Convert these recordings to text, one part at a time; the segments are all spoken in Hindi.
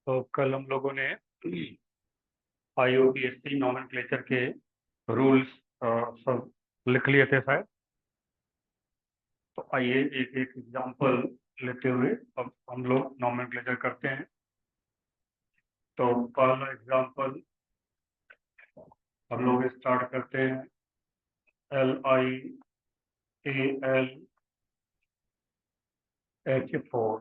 तो कल हम लोगों ने IUPAC नॉमेनक्लेचर के रूल्स सब लिख लिए थे शायद। तो आइए एक एक एग्जांपल लेते हुए अब हम लोग नॉमेनक्लेचर करते हैं। तो पहला एग्जांपल हम लोग स्टार्ट करते हैं। LiAlH4।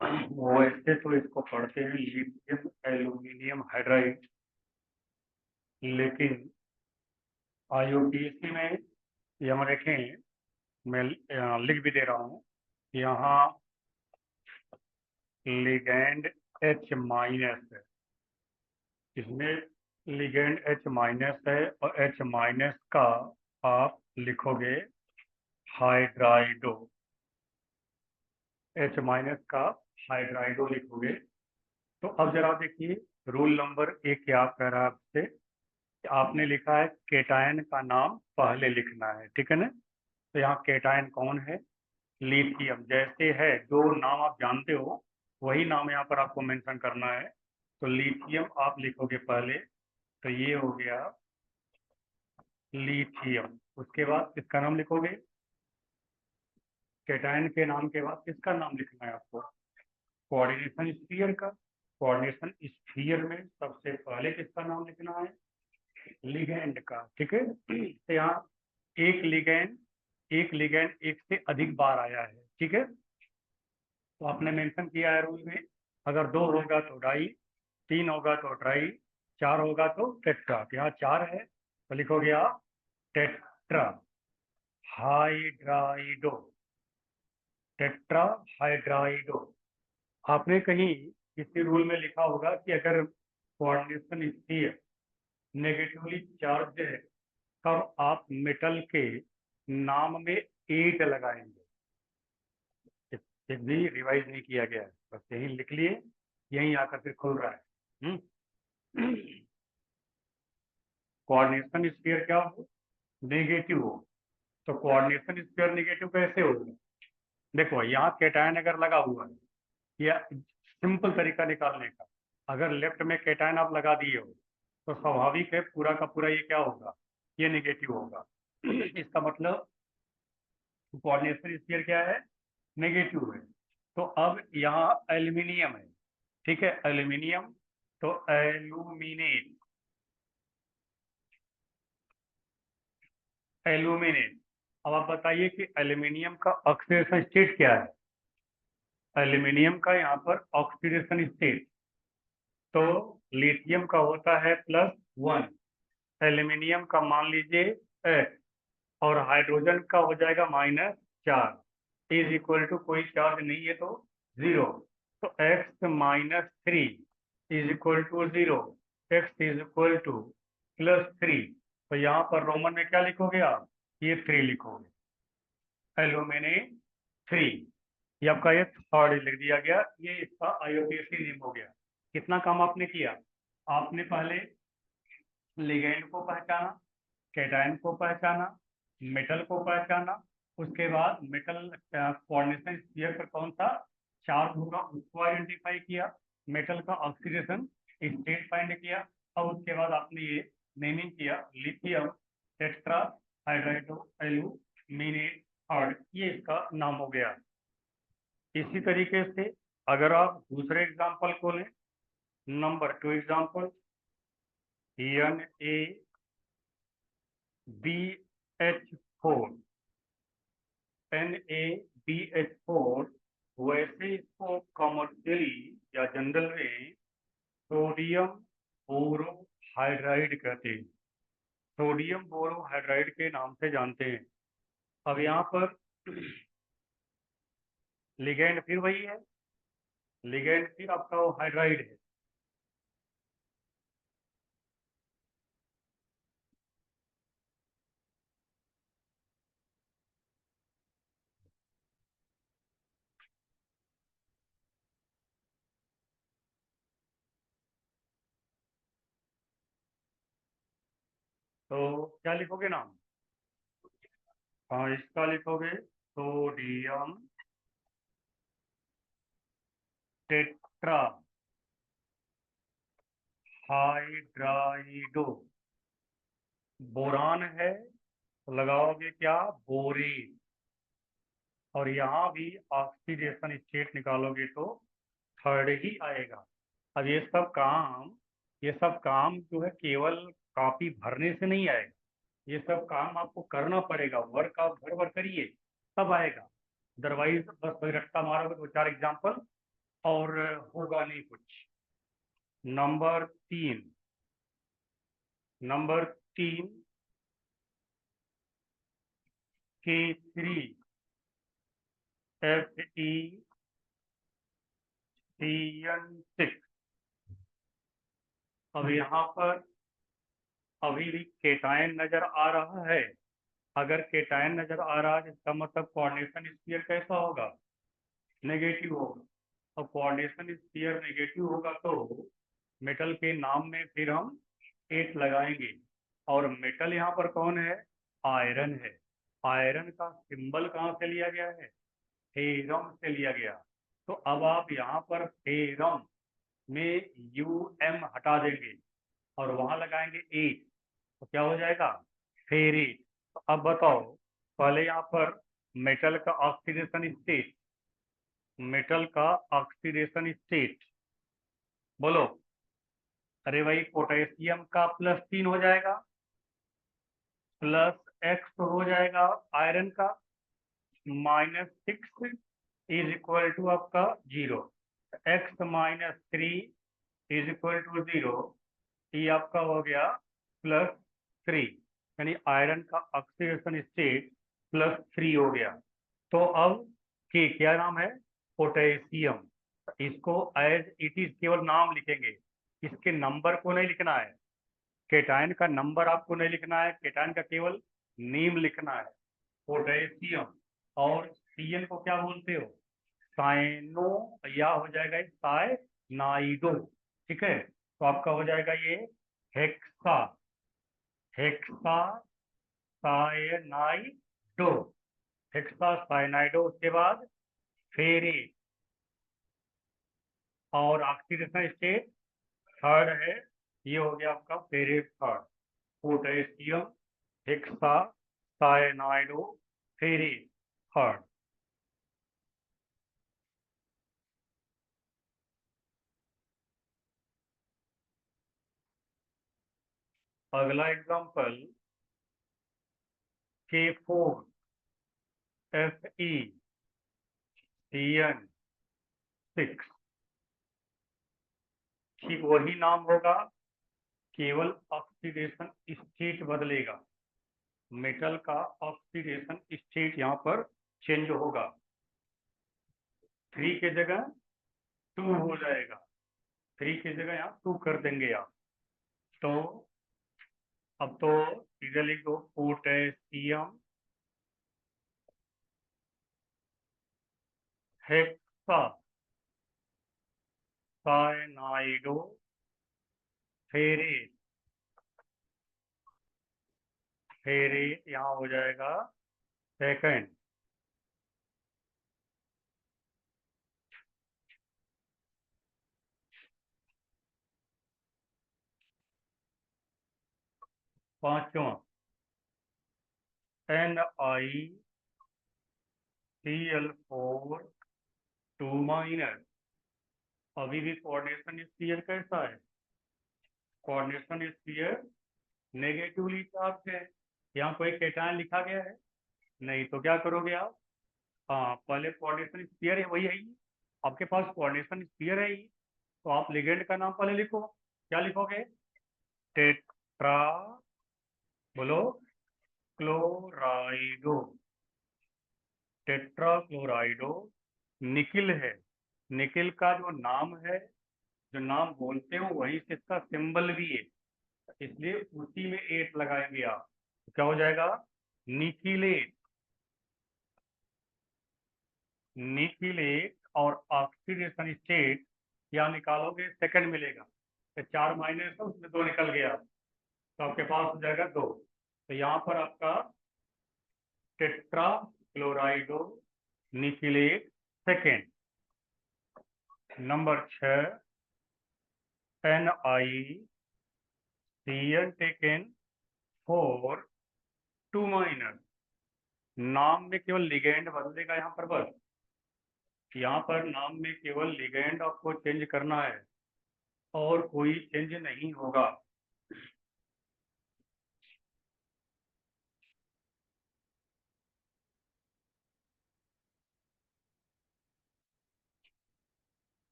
वैसे तो इसको पढ़ते हैं लिथियम एल्यूमिनियम हाइड्राइड, लेकिन IUPAC में यहाँ देखें, मैं लिख भी दे रहा हूँ यहाँ लिगैंड H माइनस है। इसमें लिगैंड H माइनस है और H माइनस का आप लिखोगे हाइड्राइडो। H माइनस का हाइड्राइडो लिखोगे। तो अब जरा देखिए, रूल नंबर 1 क्या कह रहा है आपसे कि आपने लिखा है केटायन का नाम पहले लिखना है, ठीक है ना। तो यहाँ केटायन कौन है? लिथियम। जैसे है जो नाम आप जानते हो वही नाम यहाँ पर आपको मेंशन करना है। तो लिथियम आप लिखोगे पहले, तो ये हो गया लिथियम। उसके बाद किसका नाम लिखोगे? केटायन के नाम के बाद किसका नाम लिखना है आपको? कोऑर्डिनेशन स्फीयर का। कोऑर्डिनेशन स्फीयर में सबसे पहले किसका नाम लिखना है? लिगैंड का, ठीक है। तो यहाँ एक लिगैंड एक से अधिक बार आया है, ठीक है। तो आपने मेंशन किया है रूल में, अगर 2 होगा तो डाई, 3 होगा तो ट्राई, 4 होगा तो टेट्रा। तो यहाँ 4 है तो लिखोगे आप टेट्रा हाइड्राइडो। टेट्रा हाइड्राइडो। आपने कहीं किसी रूल में लिखा होगा कि अगर कोऑर्डिनेशन स्फीयर नेगेटिवली चार्ज है तब आप मेटल के नाम में 8 लगाएंगे। ये भी रिवाइज नहीं किया गया है, बस यही लिख लिए, यही आकर के खुल रहा है। कोऑर्डिनेशन स्फीयर क्या हो? नेगेटिव हो। तो कोऑर्डिनेशन स्फीयर नेगेटिव कैसे होगा? देखो यहाँ केटायन अगर लगा हुआ है, या सिंपल तरीका निकालने का, अगर लेफ्ट में केटायन आप लगा दिए हो तो स्वाभाविक है पूरा का पूरा ये क्या होगा? ये नेगेटिव होगा। इसका मतलब कोऑर्डिनेशन स्फीयर क्या है? नेगेटिव है। तो अब यहाँ एल्यूमिनियम है, ठीक है, एल्यूमिनियम। तो एल्यूमिनेट, एल्यूमिनेट। अब आप बताइए कि एल्यूमिनियम का ऑक्सीडेशन स्टेट क्या है? एल्यूमिनियम का यहाँ पर ऑक्सीडेशन स्टेट तो लिथियम का होता है +1, एल्यूमिनियम का मान लीजिए X, और हाइड्रोजन का हो जाएगा -4, इज इक्वल टू कोई चार्ज नहीं है तो 0। तो X-3 is equal to 0, X is equal to +3। तो यहाँ पर रोमन में क्या लिखोगे आप? ये 3 लिखोगे, एल्यूमिनेट 3। ये आपका ये थर्ड लिख दिया गया। ये इसका IUPAC नेम हो गया। कितना काम आपने किया? आपने पहले लिगैंड को पहचाना, कैटायन को पहचाना, मेटल को पहचाना, उसके बाद मेटल कोऑर्डिनेशन स्फीयर पर कौन सा चार्ज होगा उसको आइडेंटिफाई किया, मेटल का ऑक्सीडेशन स्टेट फाइंड किया, और उसके बाद आपने ये नेमिंग किया लिथियम टेट्रा हाइड्राइडो एल्यूमिनेट और ये इसका नाम हो गया। इसी तरीके से अगर आप दूसरे एग्जांपल को लें, नंबर 2 एग्जांपल, NaBH4। NaBH4, वैसे इसको कॉमर्शियली या जनरल में सोडियम बोरोहाइड्राइड कहते हैं। सोडियम बोरोहाइड्राइड के नाम से जानते हैं। अब यहाँ पर लिगैंड फिर वही है, लिगैंड फिर आपका वो हाइड्राइड है। तो क्या लिखोगे नाम? हाँ, इसका लिखोगे सोडियम टेट्रा हाइड्राइडो। बोरान है तो लगाओगे क्या, बोरेन। और यहाँ भी ऑक्सीडेशन स्टेट निकालोगे तो थर्ड ही आएगा। अब ये सब काम जो है केवल कॉपी भरने से नहीं आएगा, ये सब काम आपको करना पड़ेगा, वर्क आप घर भर करिए तब आएगा। अदरवाइज बस वही रट्टा मारोगे, दो चार एग्जाम्पल और होगा नहीं कुछ। Number 3, number 3 K3FeCN6। अब यहाँ पर अभी भी केटायन नजर आ रहा है। अगर केटायन नजर आ रहा है इसका मतलब कोऑर्डिनेशन स्फीयर कैसा होगा, नेगेटिव होगा। और कोऑर्डिनेशन स्फीयर नेगेटिव होगा तो मेटल के नाम में फिर हम 8 लगाएंगे। और मेटल यहाँ पर कौन है, आयरन है। आयरन का सिंबल कहाँ से लिया गया है, फेरम से लिया गया। तो अब आप यहाँ पर फेरम में UM हटा देंगे और वहां लगाएंगे 8, तो क्या हो जाएगा, फेरेट। तो अब बताओ, पहले यहाँ पर मेटल का ऑक्सीडेशन स्टेट, मेटल का ऑक्सीडेशन स्टेट बोलो। अरे भाई पोटेशियम का +3 हो जाएगा, +X हो जाएगा आयरन का, -6 इज इक्वल टू आपका 0। X-3 इज इक्वल टू 0, ये आपका हो गया +3, यानी आयरन का ऑक्सीडेशन स्टेट +3 हो गया। तो अब के क्या नाम है, पोटेशियम। इसको एज इट इज केवल नाम लिखेंगे, इसके नंबर को नहीं लिखना है। केटायन का नंबर आपको नहीं लिखना है, केटायन का केवल नेम लिखना है, पोटेशियम। और सीएन को क्या बोलते हो, साइनो, या हो जाएगा साइनाइडो। ठीक है, तो आपका हो जाएगा ये हेक्सा, हेक्सा साइनाइडो, हेक्सा साइनाइडो। उसके बाद फेरेट, और ऑक्सीडेशन स्टेट थर्ड है, ये हो गया आपका ferrate third. Potassium hexa cyanido ferrate third. अगला एग्जांपल K4FeCN6। ठीक वही नाम होगा, केवल ऑक्सीडेशन स्टेट बदलेगा। मेटल का ऑक्सीडेशन स्टेट यहाँ पर चेंज होगा, 3 के जगह 2 हो जाएगा, 3 की जगह यहाँ 2 कर देंगे आप। तो अब तो इधर लिख दो, potassium hexa cyanido ferret, ferret यहाँ हो जाएगा सेकंड। पांचवा NiCl4 2-। अभी भी कोऑर्डिनेशन स्फीयर कैसा है, कोऑर्डिनेशन स्फीयर नेगेटिवली चार्ज है। यहाँ कोई केटायन लिखा गया है नहीं, तो क्या करोगे आप, हाँ पहले कोऑर्डिनेशन स्फीयर है, वही है ही आपके पास, कोऑर्डिनेशन स्फीयर है ही, तो आप लिगेंड का नाम पहले लिखो। क्या लिखोगे, टेट्रा, बोलो, क्लोराइडो, टेट्रा क्लोराइडो। निकिल है, निकिल का जो नाम है, जो नाम बोलते हो वही से इसका सिंबल भी है, इसलिए उसी में 8 लगाएंगे आप, तो क्या हो जाएगा, निकिलेट, निकिलेट। और ऑक्सीडेशन स्टेट यहाँ निकालोगे सेकंड मिलेगा, तो 4 माइनस है उसमें 2 निकल गया, तो आपके पास हो जाएगा 2। तो यहाँ पर आपका tetra chlorido nickelate second. Number 6 NiCN taken for 2 minus. नाम में केवल लिगेंड बदलेगा यहाँ पर, बस यहाँ पर नाम में केवल लिगेंड आपको चेंज करना है और कोई चेंज नहीं होगा।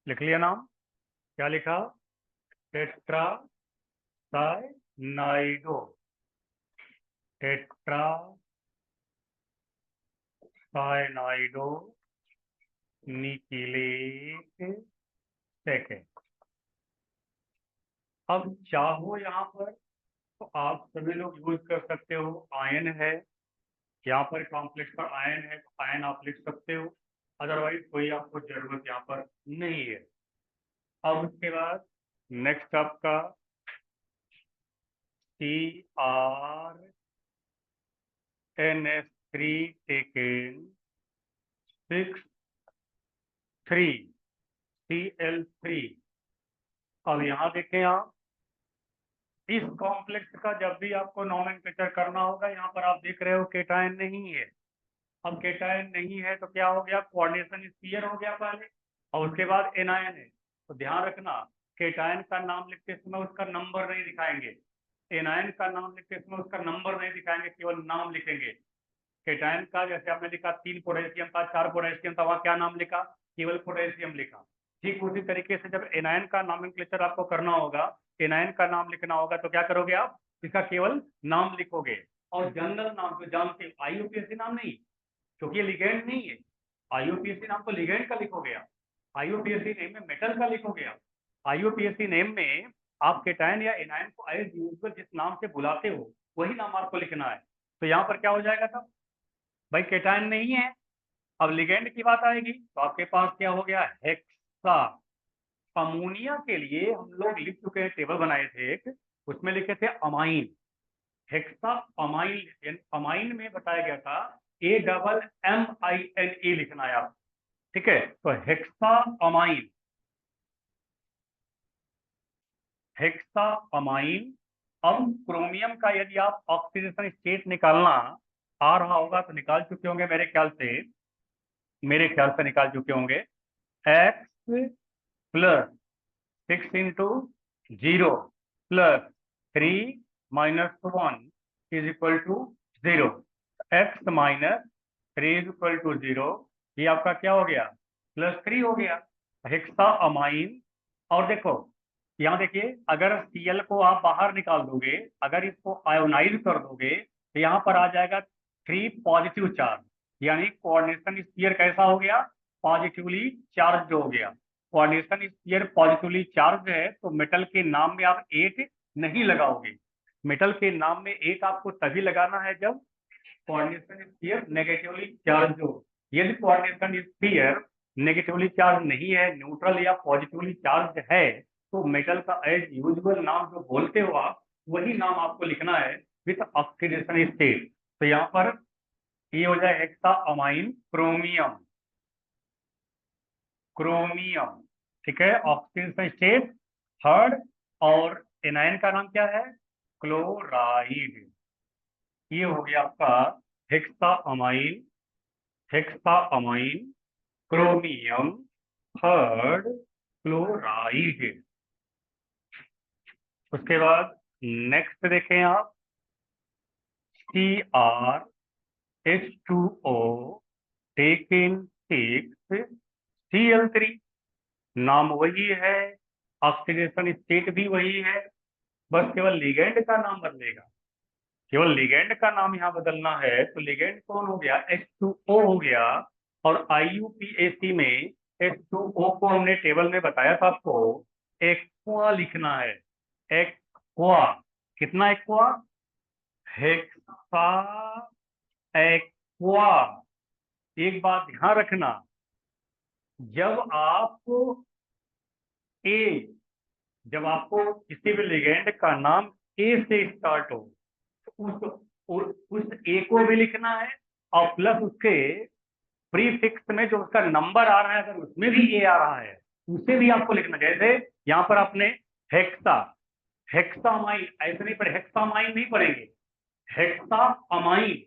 लिख लिया नाम? क्या लिखा? Tetra cyanido, tetra cyanido nickelate second. अब चाहो यहाँ पर तो आप सभी लोग यूज कर सकते हो, आयन है यहाँ पर, कॉम्प्लेक्स पर आयन है तो आयन आप लिख सकते हो, अदरवाइज कोई आपको जरूरत यहाँ पर नहीं है। अब उसके बाद नेक्स्ट आपका CrNS3 टेकन 6,3Cl3। अब यहाँ देखें आप, इस कॉम्प्लेक्स का जब भी आपको नोमेनक्लेचर करना होगा, यहाँ पर आप देख रहे हो केटायन नहीं है। अब केटायन नहीं है तो क्या हो गया, कोऑर्डिनेशन स्फीयर हो गया पहले, और उसके बाद एनायन है। तो ध्यान रखना, केटायन का नाम लिखते समय उसका नंबर नहीं दिखाएंगे, एनायन का नाम लिखते समय उसका नंबर नहीं दिखाएंगे, केवल नाम लिखेंगे। केटायन का जैसे आपने लिखा 3 पोटेशियम था, 4 पोटेशियम था, वहां क्या नाम लिखा, केवल पोटेशियम लिखा। ठीक उसी तरीके से जब एनायन का नॉमेनक्लेचर आपको करना होगा, एनायन का नाम लिखना होगा, तो क्या करोगे आप, इसका केवल नाम लिखोगे। और जनरल नाम जो जानते, आईयूपीएसी नाम नहीं, क्योंकि ये लिगेंड नहीं है। आईयूपीएसी नाम तो लिगेंड का लिखोगे आप, आईयूपीएसी नेम में मेटल का लिखोगे आप। आईयूपीएसी नेम में आप केटायन या एनायन को एज यूजुअल जिस नाम से बुलाते हो वही नाम आपको लिखना है। तो यहाँ पर क्या हो जाएगा तब, भाई केटायन नहीं है, अब लिगेंड की बात आएगी तो आपके पास क्या हो गया, हेक्सा। अमोनिया के लिए हम लोग लिख चुके हैं, टेबल बनाए थे एक, उसमें लिखे थे अमाइन, हेक्सा अमाइन। अमाइन में बताया गया था AMMINE लिखना है आप, ठीक है। तो हेक्सा अमाइन, हेक्सा अमाइन। अब क्रोमियम का यदि आप ऑक्सीडेशन स्टेट निकालना आ रहा होगा तो निकाल चुके होंगे मेरे ख्याल से, निकाल चुके होंगे। X plus 6 × 0 plus 3 - 1 is equal to 0। X minus 3 is equal to 0, ये आपका क्या हो गया, +3 हो गया, हेक्सा अमाइन। और देखो यहाँ देखिए, अगर Cl को आप बाहर निकाल दोगे, अगर इसको आयोनाइज कर दोगे तो यहाँ पर आ जाएगा 3 पॉजिटिव चार्ज, यानी कोऑर्डिनेशन स्फीयर कैसा हो गया, पॉजिटिवली चार्ज हो गया। कोऑर्डिनेशन स्फीयर पॉजिटिवली चार्ज है तो मेटल के नाम में आप 8 नहीं लगाओगे, मेटल के नाम में 8 आपको तभी लगाना है जब कोऑर्डिनेशन स्फीयर नेगेटिवली चार्ज हो। यदि कोऑर्डिनेशन स्फीयर नेगेटिवली चार्ज नहीं है, न्यूट्रल या पॉजिटिवली चार्ज है, तो मेटल का एज यूजुअल नाम जो बोलते हो आप, वही नाम आपको लिखना है विथ ऑक्सीडेशन स्टेट। तो यहाँ पर ये हो जाए हेक्सा अमाइन क्रोमियम, क्रोमियम, ठीक है, ऑक्सीडेशन स्टेट थर्ड। और एनायन का नाम क्या है, क्लोराइड। ये हो गया आपका hexa amine, hexa amine chromium third chloride. उसके बाद नेक्स्ट देखें आप, CrH2O टेकन 6Cl3। नाम वही है, ऑक्सीडेशन स्टेट भी वही है, बस केवल लिगेंड का नाम बदलेगा, केवल लिगेंड का नाम यहाँ बदलना है। तो लिगेंड कौन हो गया, H2O हो गया। और IUPAC में H2O को हमने टेबल में बताया था आपको, एक्वा लिखना है, एक्वा। कितना एक्वा, हेक्सा एक्वा, एक बात ध्यान रखना, जब आपको ए जब आपको किसी भी लिगेंड का नाम ए से स्टार्ट हो, तो उस ए को भी लिखना है, और प्लस उसके प्रीफिक्स में जो उसका नंबर आ रहा है, अगर उसमें भी ए आ रहा है, उसे भी आपको लिखना। जैसे यहाँ पर आपने हेक्सा हेक्सामाइन ऐसे नहीं पढ़े, हेक्सामाइन नहीं पढ़ेंगे, हेक्सामाइन।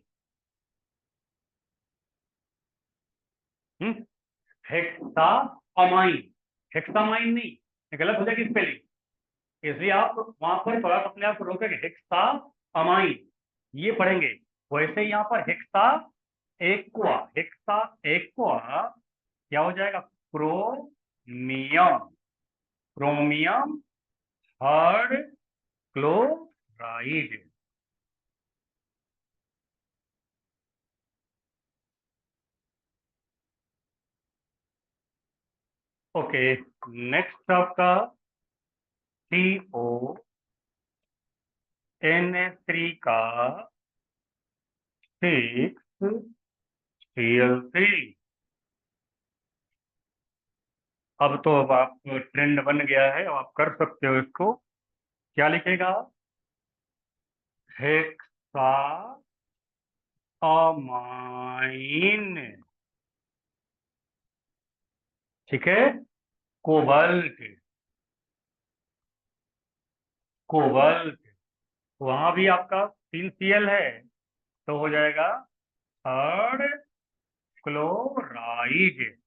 हेक्सामाइन, हेक्सामाइन नहीं, ये गलत हो जाएगी स्पेलिंग। इसलिए आप वहां पर थोड़ा सा अपने आप को रोकेंगे, हेक्सामाइन ये पढ़ेंगे। वैसे यहाँ पर एक्वा हेक्सा एक्वा क्या हो जाएगा, chromium, chromium third chloride. Okay, next आपका CONH3 का 6Cl3। अब आप ट्रेंड बन गया है, अब आप कर सकते हो इसको। क्या लिखेगा, हेक्सा अमाइन, ठीक है, कोबाल्ट, कोबाल्ट। वहां भी आपका 3Cl है, तो हो जाएगा थर्ड क्लोराइड,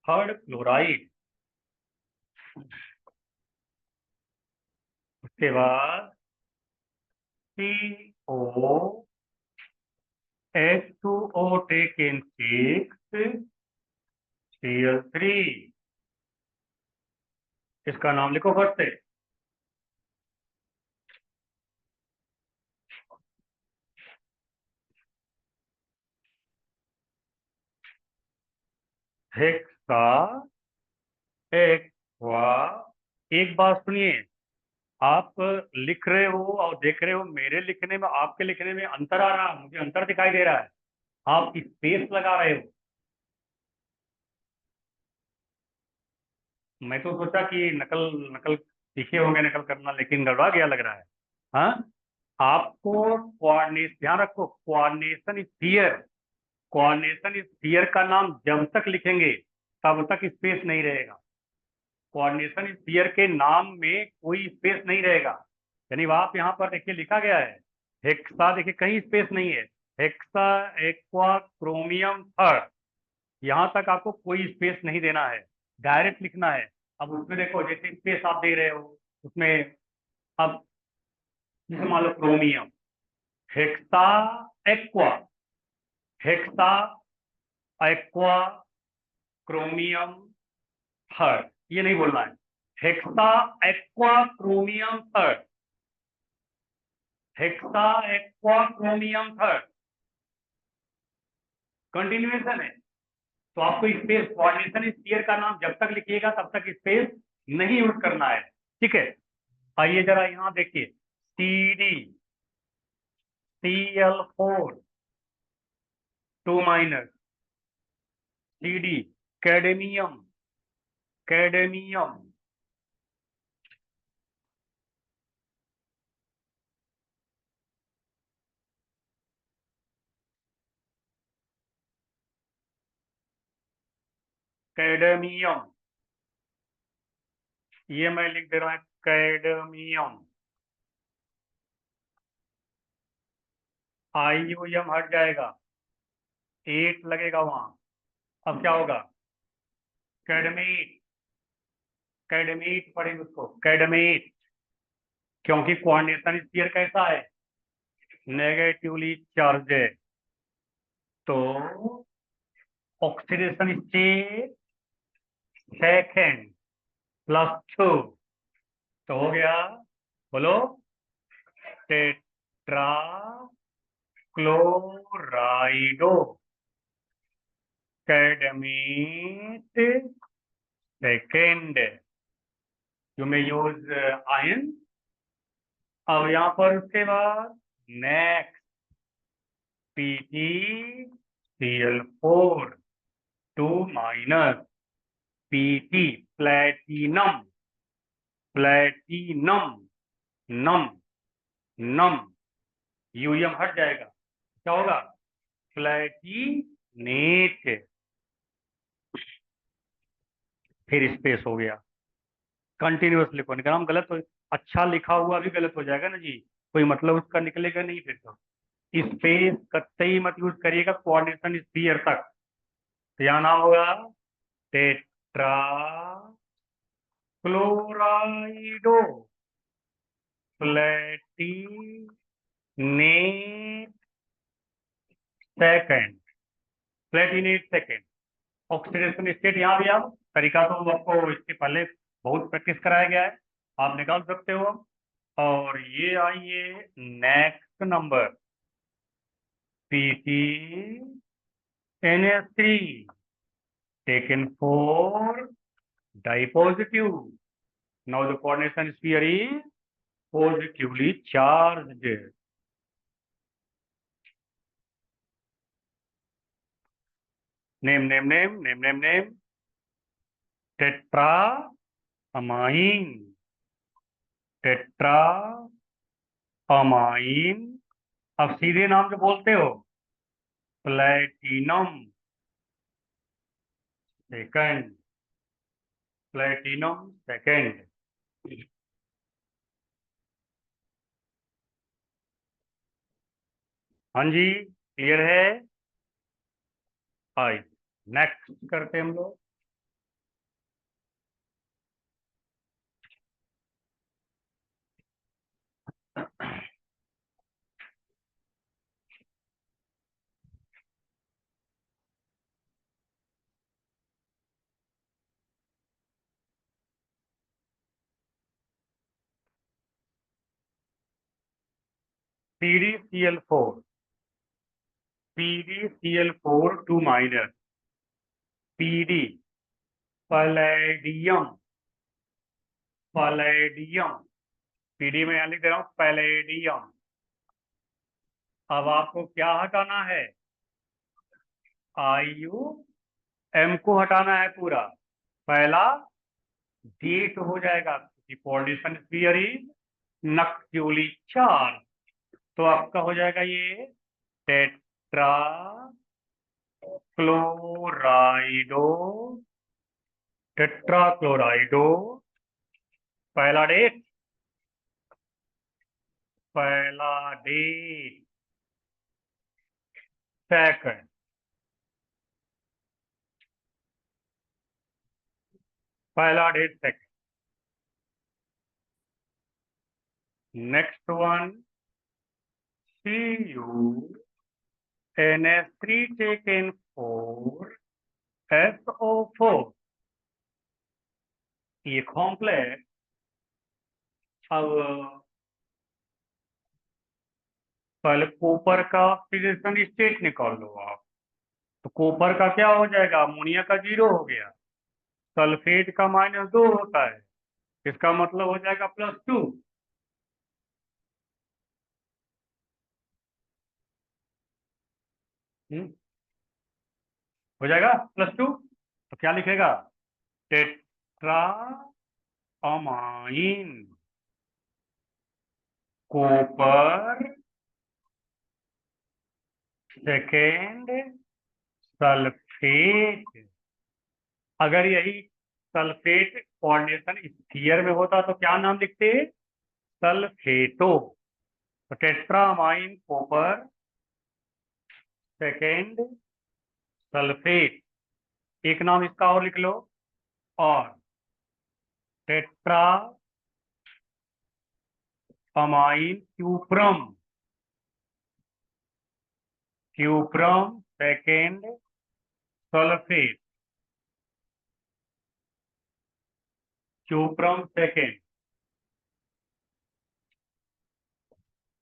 थर्ड क्लोराइड। उसके बाद COH2O taken 6Cl3। इसका नाम लिखो फट से, हेक्सा एक्वा। एक बात सुनिए, आप लिख रहे हो और देख रहे हो, मेरे लिखने में आपके लिखने में अंतर आ रहा है, मुझे अंतर दिखाई दे रहा है। आप स्पेस लगा रहे हो। मैं तो सोचा कि नकल नकल सीखे होंगे नकल करना, लेकिन गड़बड़ा गया लग रहा है। हाँ, आपको कोऑर्डिनेशन ध्यान रखो, कोऑर्डिनेशन स्फीयर, कोऑर्डिनेशन स्फीयर का नाम जब तक लिखेंगे तब तक स्पेस नहीं रहेगा। कोऑर्डिनेशन स्फीयर के नाम में कोई स्पेस नहीं रहेगा। यानी आप यहाँ पर देखिए लिखा गया है हेक्सा, देखिए कहीं स्पेस नहीं है, हेक्सा एक्वा क्रोमियम थर्ड, यहाँ तक आपको कोई स्पेस नहीं देना है, डायरेक्ट लिखना है। अब उसमें देखो जैसे स्पेस आप दे रहे हो उसमें, अब जैसे मान लो chromium, hexa aqua, hexa aqua chromium third, ये नहीं बोलना है, hexa aqua chromium third, hexa aqua chromium third, continuation है। तो आपको स्पेस, कोऑर्डिनेशन स्फीयर का नाम जब तक लिखिएगा तब तक स्पेस नहीं यूज करना है, ठीक है। आइए जरा यहाँ देखिए, CdCl4 2 माइनस, CD कैडेमियम, कैडेमियम, कैडेमियम, ये मैं लिख दे रहा हूं कैडमियम। IUM हट जाएगा, 8 लगेगा वहां। अब क्या होगा, कैडमेट, कैडमेट पढ़ेंगे उसको, कैडमेट, क्योंकि कोऑर्डिनेशन स्फीयर कैसा है, नेगेटिवली चार्ज है। तो ऑक्सीडेशन स्टेट सेकेंड +2, तो हो गया, बोलो, tetra chlorido cadmate second, you may use ion. अब यहाँ पर उसके बाद next, PG Cl4 2 minus Pt platinum platinum num num UM हट जाएगा, क्या होगा? प्लेटिनेट, फिर स्पेस हो गया। कंटिन्यूअस लिखो, नहीं नाम गलत हो, अच्छा लिखा हुआ भी गलत हो जाएगा ना जी, कोई मतलब उसका निकलेगा नहीं फिर तो। स्पेस कतई मत यूज करिएगा कोऑर्डिनेशन स्फीयर तक। तो यहाँ नाम होगा tetra chlorido platinate second, platinate second. Oxidation state यहाँ भी आप तरीका तो आपको इसके पहले बहुत प्रैक्टिस कराया गया है, आप निकाल सकते हो। और ये आइए next number, Pt NH3 taken for dipositive. Now the coordination sphere is positively charged. Name. Tetraamine. टेट्राअमाइन। अब सीधे नाम जो बोलते हो, प्लेटिनम सेकंड, प्लेटिनम सेकंड। हाँ जी, क्लियर है? आई नेक्स्ट करते हैं हम लोग। PdCl4 PdCl4 2 minus Pd palladium palladium, PD में यहाँ लिख दे रहा हूँ पैलेडियम। अब आपको क्या हटाना है? आयु एम को हटाना है पूरा, पहला डेट हो जाएगा, कोऑर्डिनेशन स्फीयर इज नक्यूली चार्ज। तो आपका हो जाएगा ये टेट्रा क्लोराइडो, टेट्रा क्लोराइडो पहला डेट, पहला डेट सेकंड, पहला डेट second. Next one CuNH3 taken 4 SO4, ये कॉम्प्लेक्स। अब पहले कॉपर का ऑक्सीडेशन स्टेट निकाल लो आप। तो कॉपर का क्या हो जाएगा? अमोनिया का 0 हो गया, सल्फेट का -2 होता है, इसका मतलब हो जाएगा +2। हो जाएगा +2। तो क्या लिखेगा? Tetra amine copper second sulphate. अगर यही सल्फेट कोऑर्डिनेशन स्फीयर में होता तो क्या नाम लिखते? सल्फेटो। तो टेट्रामाइन कॉपर सेकेंड सल्फेट, एक नाम इसका और लिख लो। और tetra amine cuprum, cuprum second sulphate, cuprum second.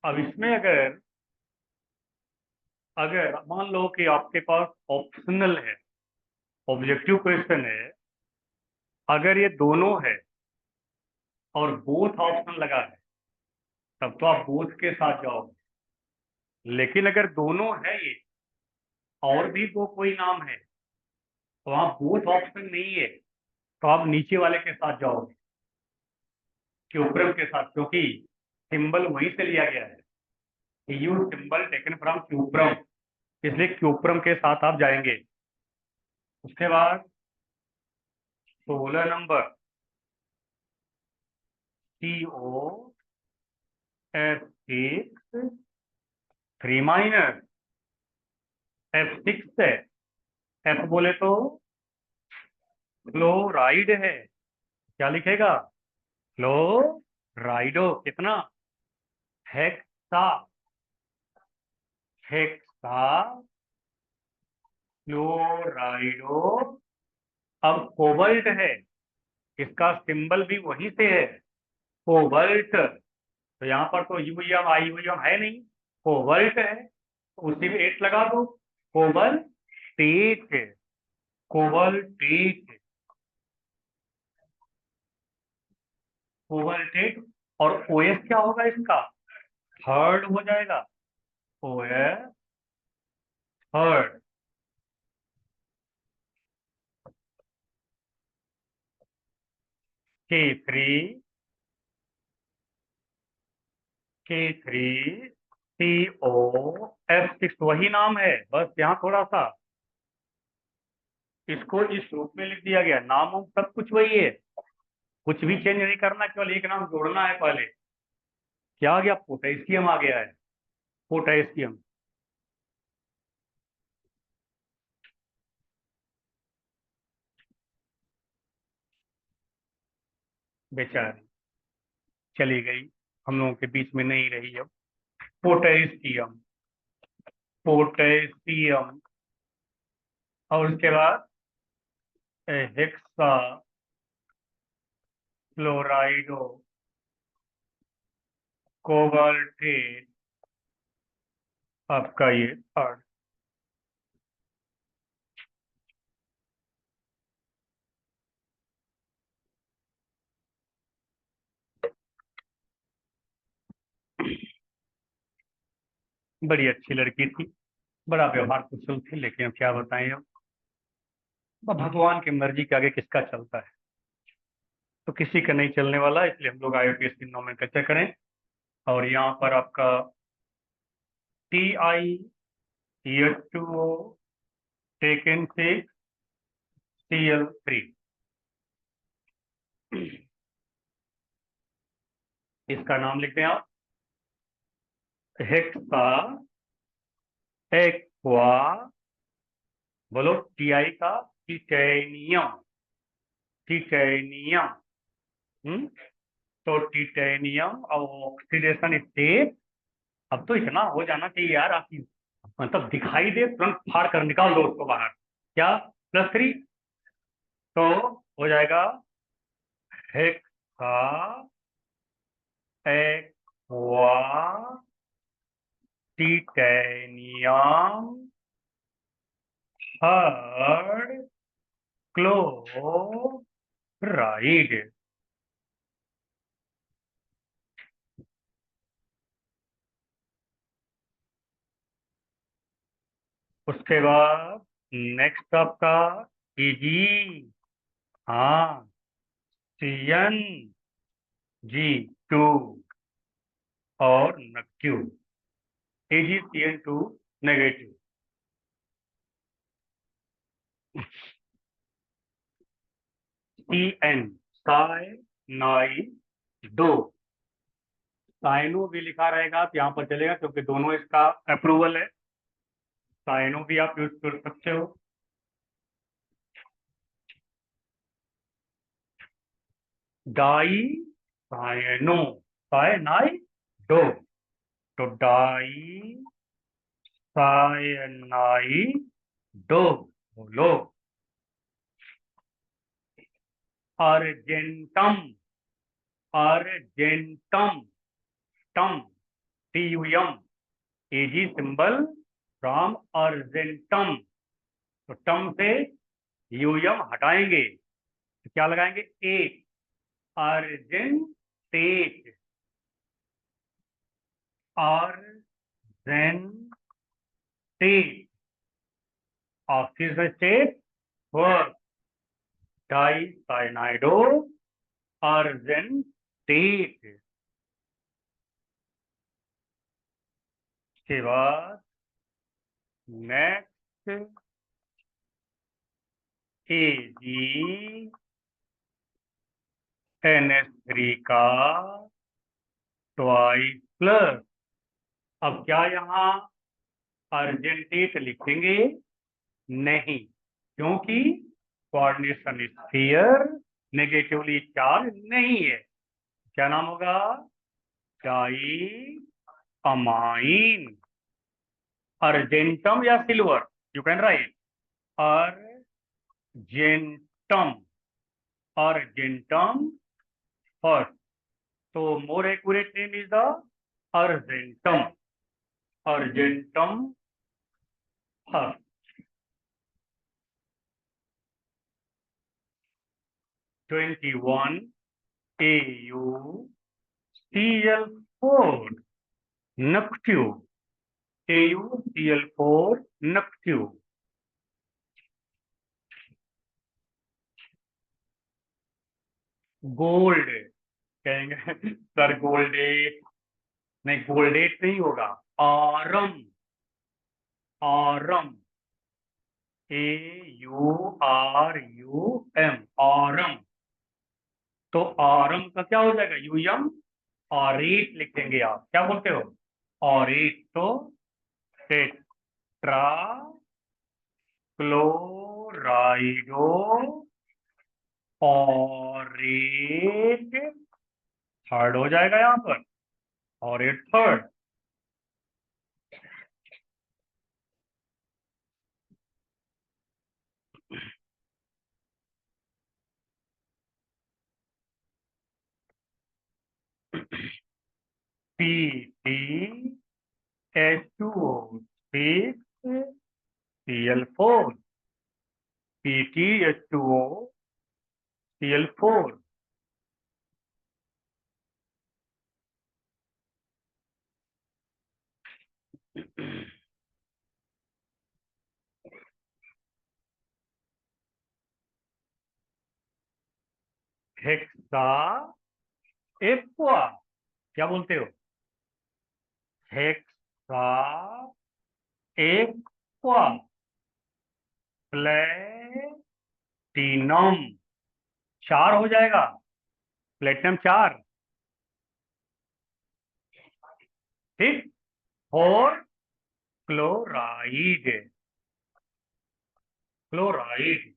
अब इसमें अगर अगर मान लो कि आपके पास ऑप्शनल है, ऑब्जेक्टिव क्वेश्चन है, अगर ये दोनों है और बोथ ऑप्शन लगा है, तब तो आप बोथ के साथ जाओगे। लेकिन अगर दोनों है ये और भी दो कोई नाम है, तो वहां बोथ ऑप्शन नहीं है, तो आप नीचे वाले के साथ जाओगे, क्यूप्रम के साथ, क्योंकि सिंबल वहीं से लिया गया है, you symbol taken from cuprum, इसलिए क्यूप्रम के साथ आप जाएंगे। उसके बाद 16 number CO F6 3 minus F6 है, F बोले तो क्लोराइड है, क्या लिखेगा? क्लोराइडो, कितना? Hexa, hexa क्लोराइडो। अब कोबल्ट है, इसका सिंबल भी वहीं से है, कोबल्ट, तो यहाँ पर तो यूएम आई यूएम है नहीं, कोबल्ट है, तो उसी में 8 लगा दो, कोबल्टेट, कोबल्टेट, कोबल्टेट। और ओएस क्या होगा इसका? थर्ड हो जाएगा, OS third. K3, CO F6 वही नाम है, बस यहाँ थोड़ा सा इसको इस रूप में लिख दिया गया, नाम वाम सब कुछ वही है, कुछ भी चेंज नहीं करना, केवल एक नाम जोड़ना है पहले। क्या आ गया? पोटेशियम आ गया है, पोटेशियम। बेचारी चली गई, हम लोगों के बीच में नहीं रही अब। Potassium, potassium. और उसके बाद हेक्सा क्लोराइडो कोबाल्टेट, आपका ये थर्ड। बड़ी अच्छी लड़की थी, बड़ा व्यवहार कुशल थी, लेकिन अब क्या बताएं, अब भगवान की मर्जी के आगे किसका चलता है, तो किसी का नहीं चलने वाला, इसलिए हम लोग IUPAC की नोमेनक्लेचर करें। और यहाँ पर आपका TiH2O टेकन 6Cl3, इसका नाम लिखते हैं आप, हेक्सा एक्वा, बोलो Ti का, टिटेनियम, टिटेनियम। तो टिटेनियम और ऑक्सीडेशन स्टेट, अब तो इतना हो जाना चाहिए यार आपकी, मतलब दिखाई दे तुरंत फाड़ कर निकाल दो उसको बाहर, क्या? +3, तो हो जाएगा hexa aqua titanium third chloride. उसके बाद नेक्स्ट आपका Ag, हाँ, CnG2 और NQ, AgCN2 negative. CN cyanido, cyano भी लिखा रहेगा तो यहाँ पर चलेगा, क्योंकि दोनों इसका अप्रूवल है, साइनो भी आप यूज कर सकते हो। डाई साइनो, साइनाइडो, तो डाई साइनाइडो, बोलो। Argentum, argentum, tum, TUM, Ag symbol from argentum, तो टम से यूएम हटाएंगे, तो क्या लगाएंगे? एक, argentate, argentate, oxygen state first dicyanido argentate. के बाद नेक्स्ट AgNH3 का ट्वाइस प्लस। अब क्या यहाँ अर्जेंटेट लिखेंगे? नहीं, क्योंकि कोऑर्डिनेशन स्फीयर नेगेटिवली चार्ज नहीं है। क्या नाम होगा? डाई अमाइन अर्जेंटम या silver, you can write argentum, argentum first. तो more accurate name is the argentum, argentum first. 21 AuCl4 नक्ट्यू, AuCl4 नक्ट्यू। गोल्ड कहेंगे सर, गोल्डेट नहीं, गोल्डेट नहीं होगा, आरम, आरम, AURUM आरम। तो आरम का क्या हो जाएगा? यूएम ऑरेट लिखेंगे आप। क्या बोलते हो? ऑरेट। तो टेट्रा क्लोराइडो ऑरेट थर्ड हो जाएगा यहाँ पर, ऑरेट third. PTH2O6 Cl4, PTH2O Cl4। Hexa aqua, क्या बोलते हो? हेक्सा एक्वा प्लेटिनम, चार हो जाएगा, प्लेटिनम चार। ठीक। और chloride, chloride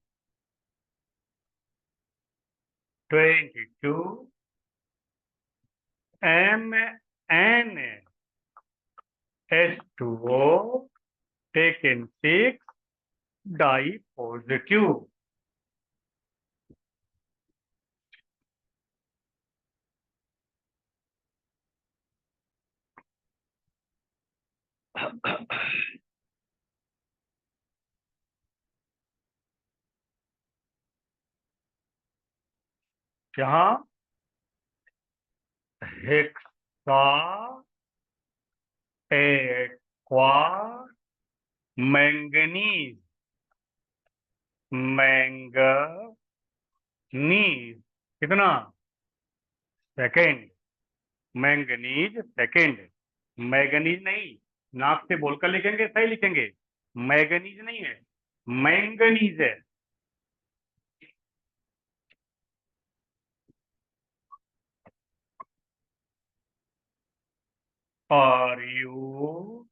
22 MnH2O taken 6 di positive. यहाँ हेक्सा एक्वा मैंगनीज, मैंगनीज कितना? Second, manganese second. मैंगनीज नहीं, नाक से बोलकर लिखेंगे, सही लिखेंगे। मैंगनीज नहीं है, मैंगनीज है। RuNH3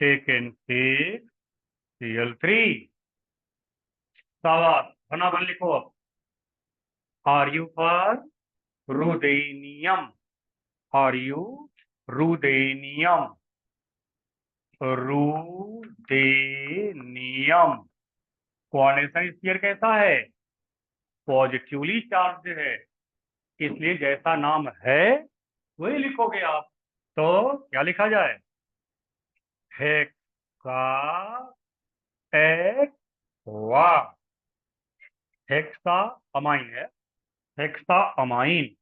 taken 6 Cl3। साबाश, बना बन लिखो अब। Ru पर रुदेनियम, Ru रुदेनियम, रुदेनियम। कोऑर्डिनेशन स्फीयर कैसा है? पॉजिटिवली चार्ज है, इसलिए जैसा नाम है वही लिखोगे आप। तो क्या लिखा जाए? हेक्सा एक्वा, हेक्सा अमाइन है, हेक्सा अमाइन,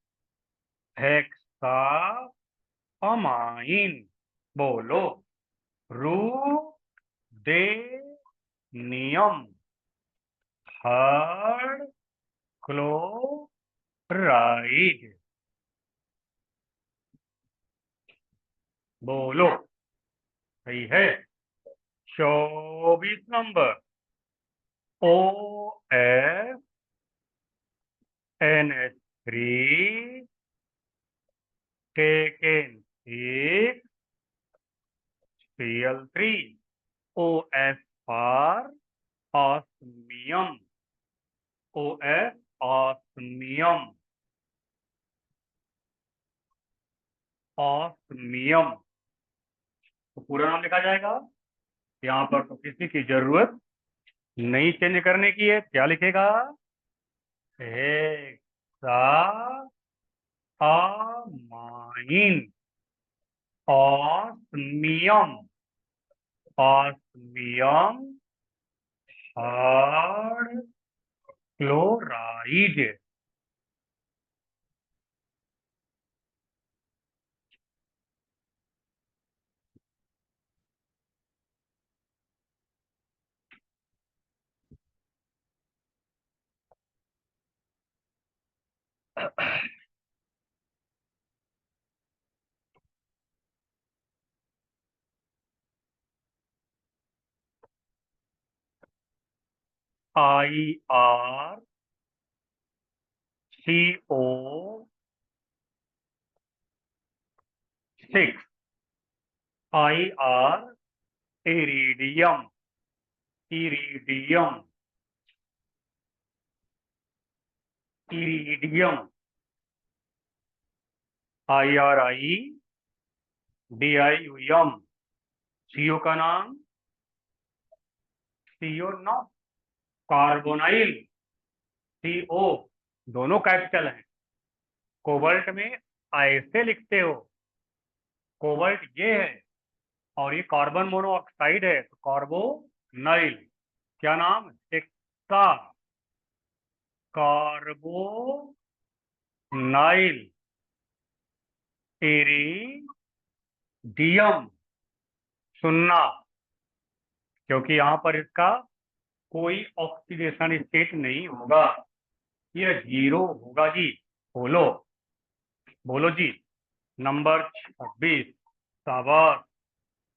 हेक्सा अमाइन। बोलो, रुदेनियम थर्ड क्लोराइड। बोलो सही है। 24 number OFNH3 taken 6 Cl3 OF for osmium OF osmium osmium। तो पूरा नाम लिखा जाएगा। यहाँ पर तो किसी की जरूरत नहीं चेंज करने की है। क्या लिखेगा? Hexamine osmium osmium third chloride. IRCO6 IR iridium iridium iridium IRIDIUM। CO का नाम CO नो कार्बोनाइल CO दोनों कैपिटल हैं। कोबाल्ट में ऐसे लिखते हो, कोबाल्ट ये है और ये कार्बन मोनोऑक्साइड है तो कार्बोनाइल। क्या नाम? Hexa carbonyl iridium. सुनना, क्योंकि यहाँ पर इसका कोई ऑक्सीडेशन स्टेट नहीं होगा, ये जीरो होगा जी। बोलो बोलो जी। नंबर 26। शाबाश,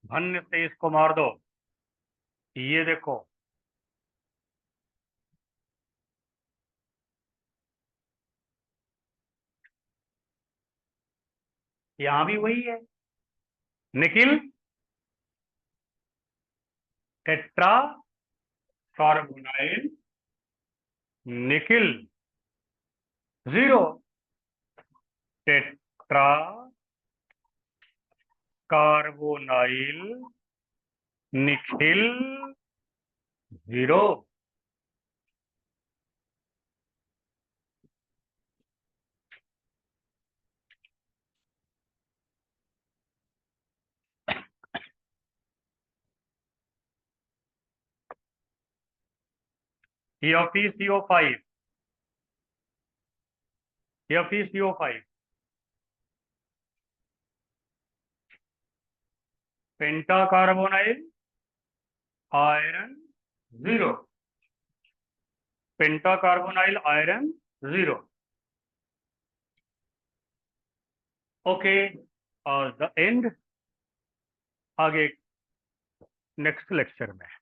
धन्य से इसको मार दो। ये देखो, यहां भी वही है। Nickel tetra carbonyl nickel zero tetra carbonyl nickel zero. FeCO5 FeCO5 penta carbonyl iron zero penta carbonyl iron zero. Okay, और द एंड। आगे नेक्स्ट लेक्चर में।